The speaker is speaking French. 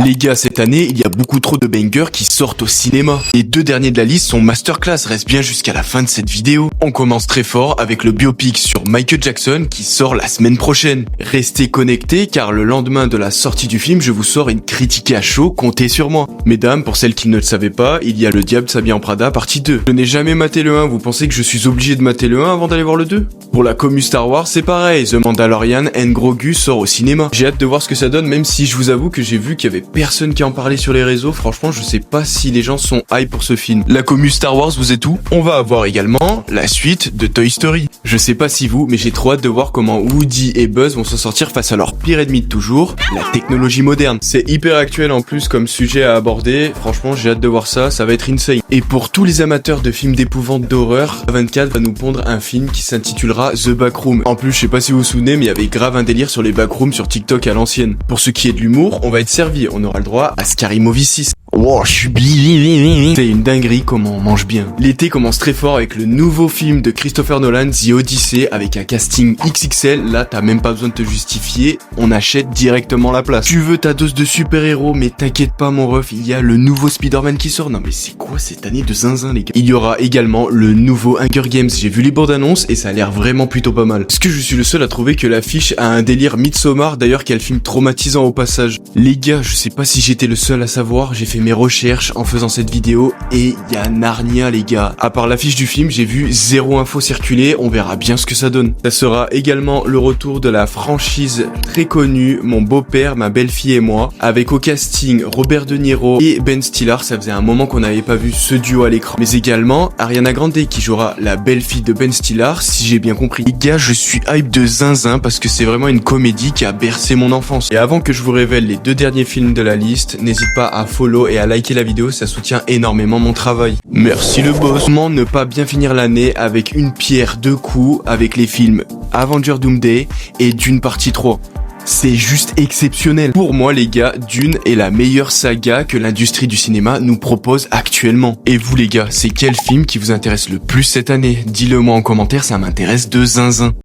Les gars, cette année, il y a beaucoup trop de bangers qui sortent au cinéma. Les deux derniers de la liste sont masterclass, reste bien jusqu'à la fin de cette vidéo. On commence très fort avec le biopic sur Michael Jackson qui sort la semaine prochaine. Restez connectés car le lendemain de la sortie du film, je vous sors une critique à chaud, comptez sur moi. Mesdames, pour celles qui ne le savaient pas, il y a Le Diable s'habille en Prada partie 2. Je n'ai jamais maté le 1, vous pensez que je suis obligé de mater le 1 avant d'aller voir le 2 ? Pour la commu Star Wars, c'est pareil, The Mandalorian and Grogu sort au cinéma. J'ai hâte de voir ce que ça donne, même si je vous avoue que j'ai vu qu'il y avait personne qui en parlait sur les réseaux. Franchement, je sais pas si les gens sont hype pour ce film. La commu Star Wars, vous êtes où ? On va avoir également la suite de Toy Story. Je sais pas si vous, mais j'ai trop hâte de voir comment Woody et Buzz vont s'en sortir face à leur pire ennemi de toujours, la technologie moderne. C'est hyper actuel en plus comme sujet à aborder. Franchement, j'ai hâte de voir ça, ça va être insane. Et pour tous les amateurs de films d'épouvante d'horreur, A24 va nous pondre un film qui s'intitulera The Backroom. En plus, je sais pas si vous vous souvenez, mais il y avait grave un délire sur les backrooms sur TikTok à l'ancienne. Pour ce qui est de l'humour, on va être servi. On aura le droit à Scary Movie 6. Wow, je suis bien. C'est une dinguerie comment on mange bien. L'été commence très fort avec le nouveau film de Christopher Nolan, The Odyssey, avec un casting XXL. Là, t'as même pas besoin de te justifier. On achète directement la place. Tu veux ta dose de super-héros, mais t'inquiète pas mon ref, il y a le nouveau Spider-Man qui sort. Non mais c'est quoi cette année de zinzin les gars ? Il y aura également le nouveau Hunger Games. J'ai vu les bandes annonces et ça a l'air vraiment plutôt pas mal. Est-ce que je suis le seul à trouver que l'affiche a un délire Midsommar, d'ailleurs quel film traumatisant au passage. Les gars, je sais pas si j'étais le seul à savoir, j'ai fait mes recherches en faisant cette vidéo et il y a Narnia les gars. À part l'affiche du film, j'ai vu zéro info circuler, on verra bien ce que ça donne. Ça sera également le retour de la franchise très connue, Mon beau-père, ma belle-fille et moi, avec au casting Robert De Niro et Ben Stiller. Ça faisait un moment qu'on n'avait pas vu ce duo à l'écran. Mais également Ariana Grande qui jouera la belle-fille de Ben Stiller, si j'ai bien compris. Les gars, je suis hype de zinzin parce que c'est vraiment une comédie qui a bercé mon enfance. Et avant que je vous révèle les deux derniers films de la liste, n'hésite pas à follow et à liker la vidéo, ça soutient énormément mon travail. Merci le boss. Comment ne pas bien finir l'année avec une pierre deux coups avec les films Avengers Doomsday et Dune partie 3. C'est juste exceptionnel. Pour moi les gars, Dune est la meilleure saga que l'industrie du cinéma nous propose actuellement. Et vous les gars, c'est quel film qui vous intéresse le plus cette année ? Dis-le moi en commentaire, ça m'intéresse de zinzin.